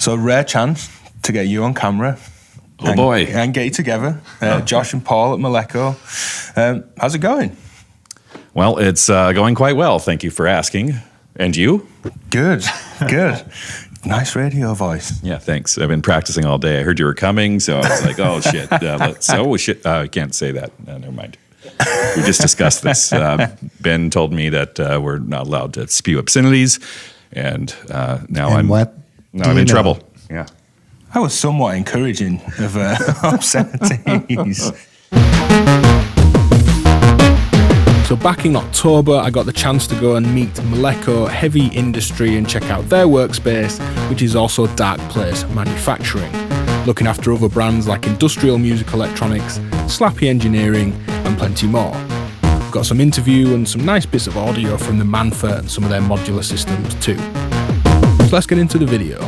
So rare chance to get you on camera. Oh boy. And get you together. Josh and Paul at Malekko. How's it going? Well, it's going quite well. Thank you for asking. And you? Good. Nice radio voice. Yeah, thanks. I've been practicing all day. I heard you were coming, so I was like, oh, shit. I can't say that. Never mind. We just discussed this. Ben told me that we're not allowed to spew obscenities, and now I'm in trouble. Yeah. I was somewhat encouraging of obscenities. So back in October, I got the chance to go and meet Malekko Heavy Industry and check out their workspace, which is also Darkplace Manufacturing, looking after other brands like industrial music electronics, Slappy Engineering, and plenty more. Got some interview and some nice bits of audio from the Manther and some of their modular systems too. So let's get into the video.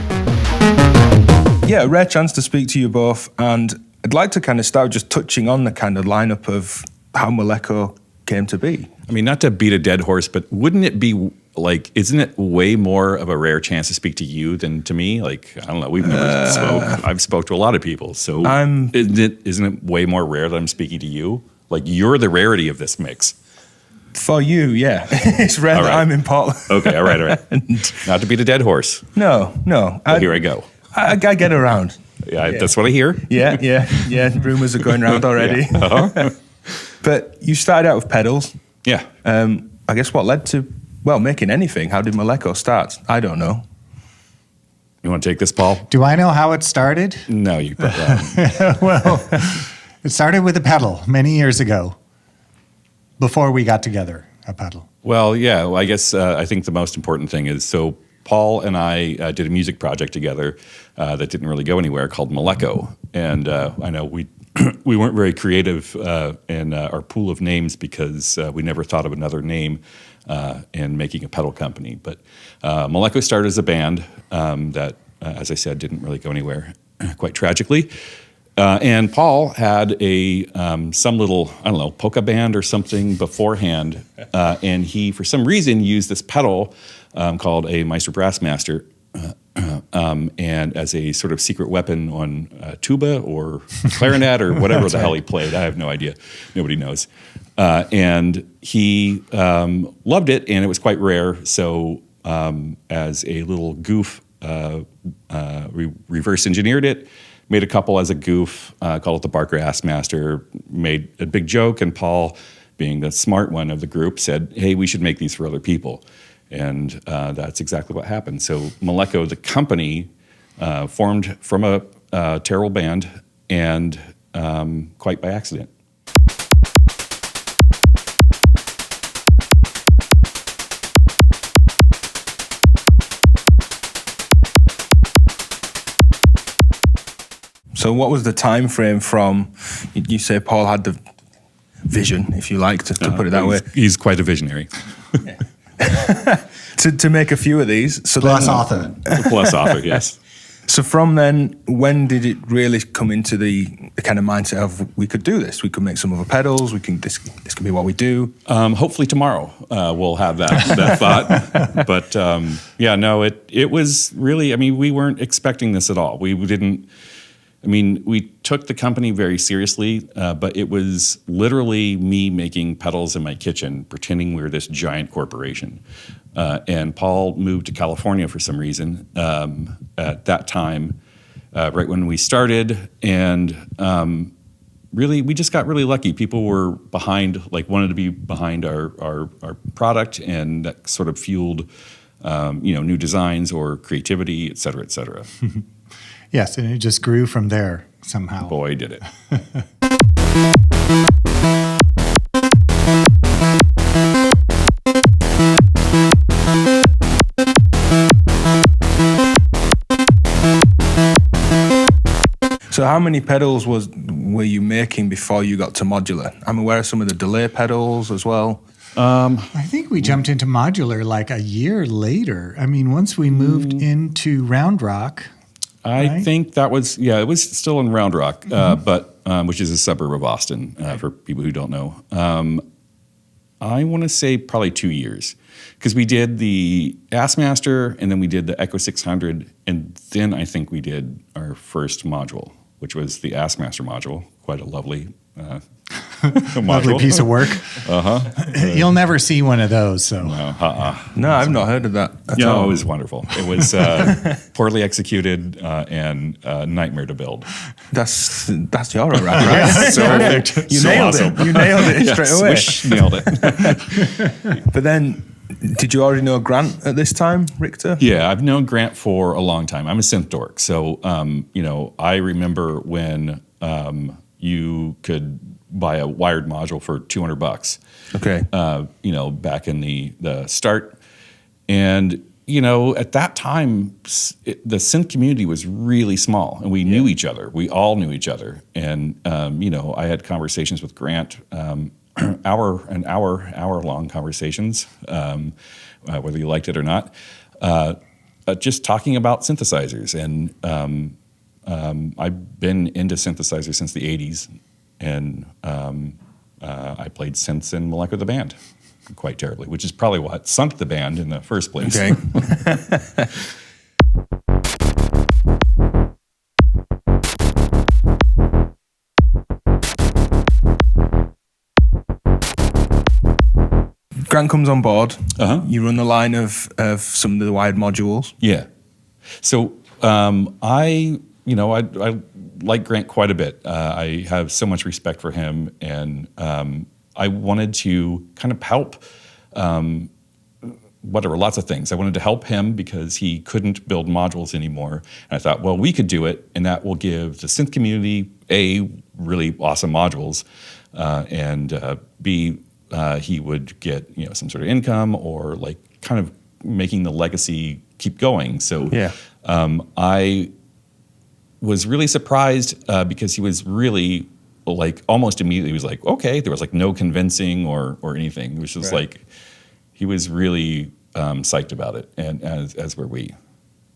Yeah, a rare chance to speak to you both, and I'd like to kind of start just touching on the kind of lineup of how Malekko came to be. I mean, not to beat a dead horse, but wouldn't it be like, isn't it way more of a rare chance to speak to you than to me? Like, I don't know, we've never spoke. I've spoke to a lot of people, so isn't it way more rare that I'm speaking to you? Like, you're the rarity of this mix. For you, yeah. It's rare that I'm in Portland. Okay, all right. Not to beat a dead horse. No. Here I go. I get around. Yeah, that's what I hear. Yeah. Rumors are going around already. Yeah. Uh-huh. But you started out with pedals. Yeah. I guess what led to, making anything? How did Malekko start? I don't know. You want to take this, Paul? Do I know how it started? No, you put Well, it started with a pedal many years ago, before we got together, a pedal. Well, yeah. Well, I guess I think the most important thing is, so Paul and I did a music project together that didn't really go anywhere called Malekko. And I know we weren't very creative in our pool of names because we never thought of another name in making a pedal company. But Malekko started as a band that, as I said, didn't really go anywhere, quite tragically. And Paul had some little, I don't know, polka band or something beforehand. And he, for some reason, used this pedal called a Meister Brassmaster, and as a sort of secret weapon on tuba or clarinet or whatever the hell he played. I have no idea. Nobody knows. And he loved it, and it was quite rare. So as a little goof, reverse engineered it, made a couple as a goof, called it the Barker Assmaster, made a big joke, and Paul, being the smart one of the group, said, hey, we should make these for other people. And that's exactly what happened. So Malekko, the company, formed from a terrible band, and quite by accident. So what was the time frame from, you say Paul had the vision, if you like, to put it that way. He's quite a visionary. to make a few of these. So Plus author. Plus author, yes. So from then, when did it really come into the kind of mindset of we could do this? We could make some other pedals. This can be what we do. Hopefully tomorrow we'll have that thought. But it was really. I mean, we weren't expecting this at all. We didn't. I mean, we took the company very seriously, but it was literally me making pedals in my kitchen, pretending we were this giant corporation. And Paul moved to California for some reason at that time, right when we started. And really, we just got really lucky. People were wanted to be behind our product, and that sort of fueled, new designs or creativity, et cetera, et cetera. Yes, and it just grew from there somehow. Boy, did it. So how many pedals were you making before you got to modular? I'm aware of some of the delay pedals as well. I think we jumped into modular like a year later. I mean, once we moved into Round Rock. I think that was, it was still in Round Rock, but which is a suburb of Austin, for people who don't know. I want to say probably 2 years, because we did the Assmaster, and then we did the Echo 600, and then I think we did our first module, which was the Assmaster module. Quite a lovely module. Lovely piece of work. You'll never see one of those. So No, I've not heard of that at all. it was wonderful. It was poorly executed and a nightmare to build. That's Eurorack, right? So You so nailed awesome. it. You nailed it Yeah, straight away. swish, nailed it. But then, did you already know Grant at this time, Richter? Yeah, I've known Grant for a long time. I'm a synth dork, so I remember when you could buy a wired module for $200. Okay. Back in the start, and at that time, the synth community was really small, and we knew each other. We all knew each other, and I had conversations with Grant. Hour-long conversations, whether you liked it or not, just talking about synthesizers. And I've been into synthesizers since the 80s, and I played synths in Malekko the band quite terribly, which is probably what sunk the band in the first place. Okay. Grant comes on board. You run the line of some of the wired modules. Yeah. So I like Grant quite a bit. I have so much respect for him, and I wanted to kind of help. Lots of things. I wanted to help him because he couldn't build modules anymore. And I thought, well, we could do it, and that will give the synth community, A, really awesome modules, and B, he would get some sort of income, or like kind of making the legacy keep going. So I was really surprised because he was really like almost immediately was like, okay, there was like no convincing or anything. It was just like he was really psyched about it, and as were we,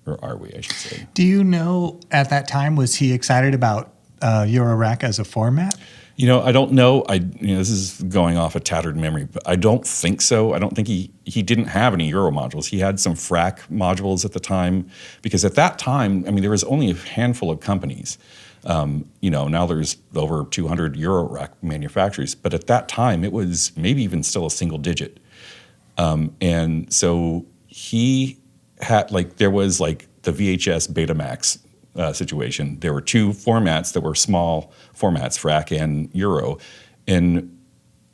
or are we, I should say. do you know at that time, was he excited about Eurorack as a format? I don't know. This is going off a tattered memory, but I don't think so. I don't think he didn't have any Euro modules. He had some FRAC modules at the time, because at that time, there was only a handful of companies. Now there's over 200 Eurorack manufacturers, but at that time it was maybe even still a single digit. And so he had there was the VHS Betamax situation. There were two formats that were small formats, FRAC and Euro, and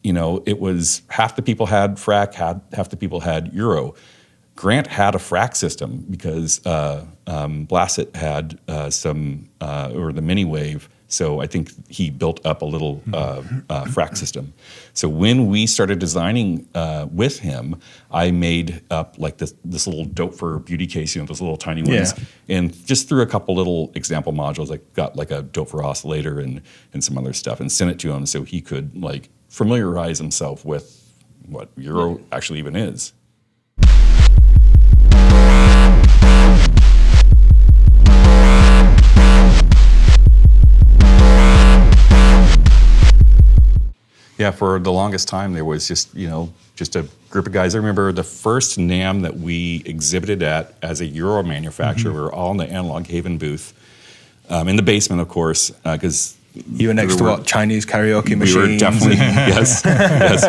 it was half the people had FRAC, half the people had Euro. Grant had a FRAC system because Blassett had or the Mini Wave. So I think he built up a little FRAC system. So when we started designing with him, I made up this little dope for beauty case, those little tiny ones, and just threw a couple little example modules. I got a dope for oscillator and some other stuff, and sent it to him so he could familiarize himself with what Euro actually even is. Yeah, for the longest time, there was just a group of guys. I remember the first NAMM that we exhibited at as a Euro manufacturer. We were all in the Analog Haven booth, in the basement, of course, because you were next to Chinese karaoke machines. We were definitely, yes,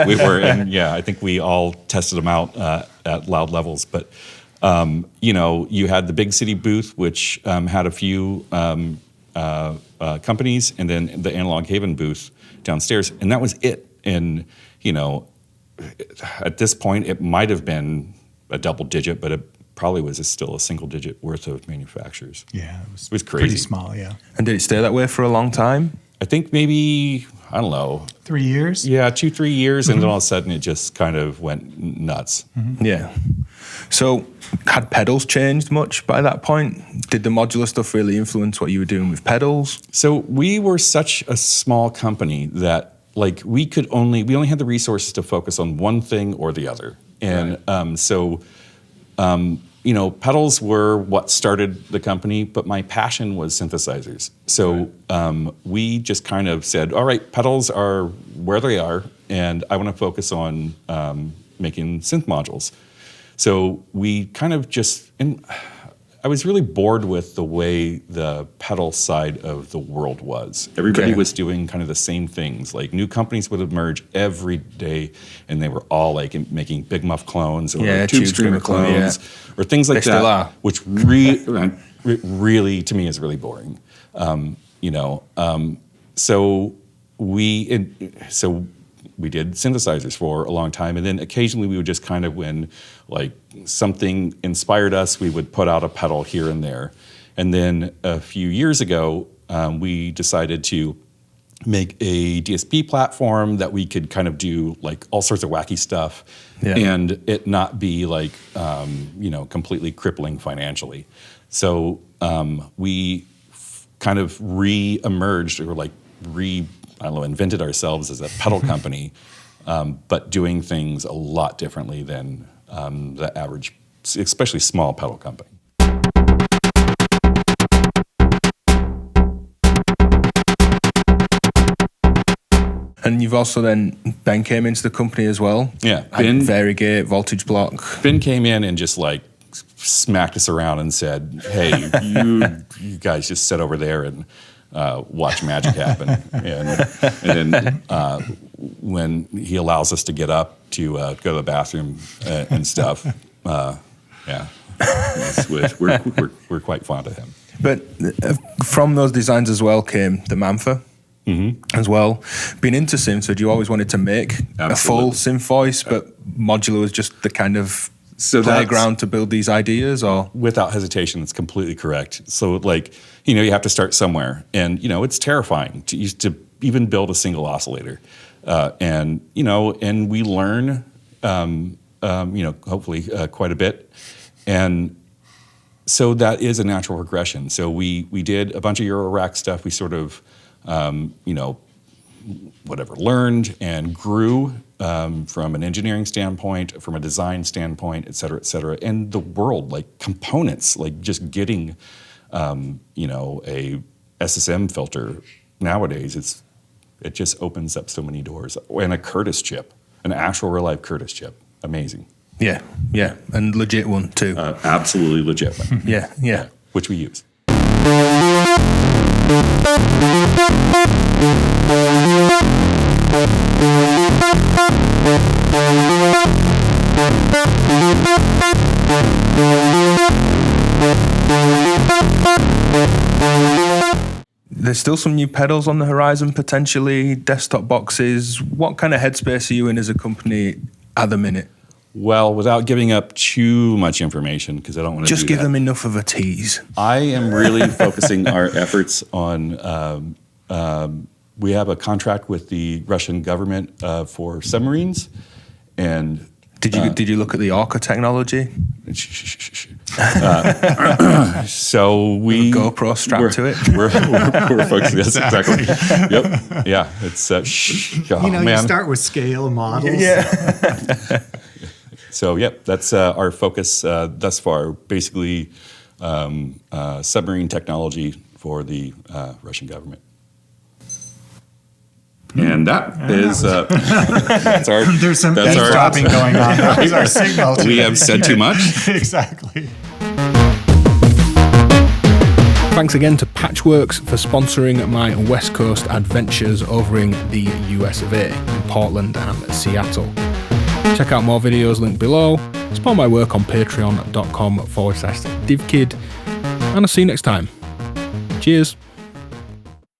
we were. And I think we all tested them out at loud levels. But, you had the Big City booth, which had a few companies, and then the Analog Haven booth downstairs, and that was it. And at this point, it might have been a double digit, but it probably was still a single digit worth of manufacturers. Yeah, it was crazy. Pretty small, yeah. And did it stay that way for a long time? I think maybe, I don't know, 3 years. Yeah, 2-3 years, and then all of a sudden it just kind of went nuts. Yeah. So had pedals changed much by that point? Did the modular stuff really influence what you were doing with pedals? So we were such a small company that we only had the resources to focus on one thing or the other. And pedals were what started the company, but my passion was synthesizers. So we just kind of said, all right, pedals are where they are, and I want to focus on making synth modules. So we kind of I was really bored with the way the pedal side of the world was. Everybody was doing kind of the same things. Like new companies would emerge every day, and they were all like making Big Muff clones or Tube Screamer clones or things like that, which really to me is really boring. So we did synthesizers for a long time, and then occasionally we would just kind of, when like something inspired us, we would put out a pedal here and there. And then a few years ago, we decided to make a DSP platform that we could kind of do like all sorts of wacky stuff, and it not be like completely crippling financially. So we kind of re-emerged, or like invented ourselves as a pedal company, but doing things a lot differently than the average, especially small pedal company. And you've also Ben came into the company as well. Yeah. Ben, variegate, voltage block. Ben came in and just like smacked us around and said, hey, you guys just sit over there and watch magic happen. And then when he allows us to get up to go to the bathroom and stuff, we're quite fond of him. But from those designs as well came the Manther. As well. Being into synths, you always wanted to make a full synth voice, but modular was just the kind of playground to build these ideas, or? Without hesitation, it's completely correct. So like, you have to start somewhere, and it's terrifying to even build a single oscillator. And we learn, hopefully quite a bit. And so that is a natural progression. So we did a bunch of Eurorack stuff. We sort of, learned and grew from an engineering standpoint, from a design standpoint, et cetera, et cetera. And the world, like components, like just getting, a SSM filter nowadays, it just opens up so many doors. And a Curtis chip, an actual real life Curtis chip, amazing. Yeah, and legit one too. Absolutely legit one. Yeah. Which we use. There's still some new pedals on the horizon, potentially, desktop boxes. What kind of headspace are you in as a company at the minute? Well, without giving up too much information, because I don't want to just give them enough of a tease. I am really focusing our efforts on. We have a contract with the Russian government for submarines, and did you look at the Orca technology? So we GoPro strapped to it. We're focusing. That's exactly. Yep. Yeah. It's you start with scale models. Yeah. So, that's our focus thus far. Basically, submarine technology for the Russian government. And that is that's our. There's some eavesdropping going on. That was our signal. We have said too much. Exactly. Thanks again to Patchworks for sponsoring my West Coast adventures over in the US of A, in Portland and Seattle. Check out more videos linked below. Support my work on patreon.com/DivKid. And I'll see you next time. Cheers.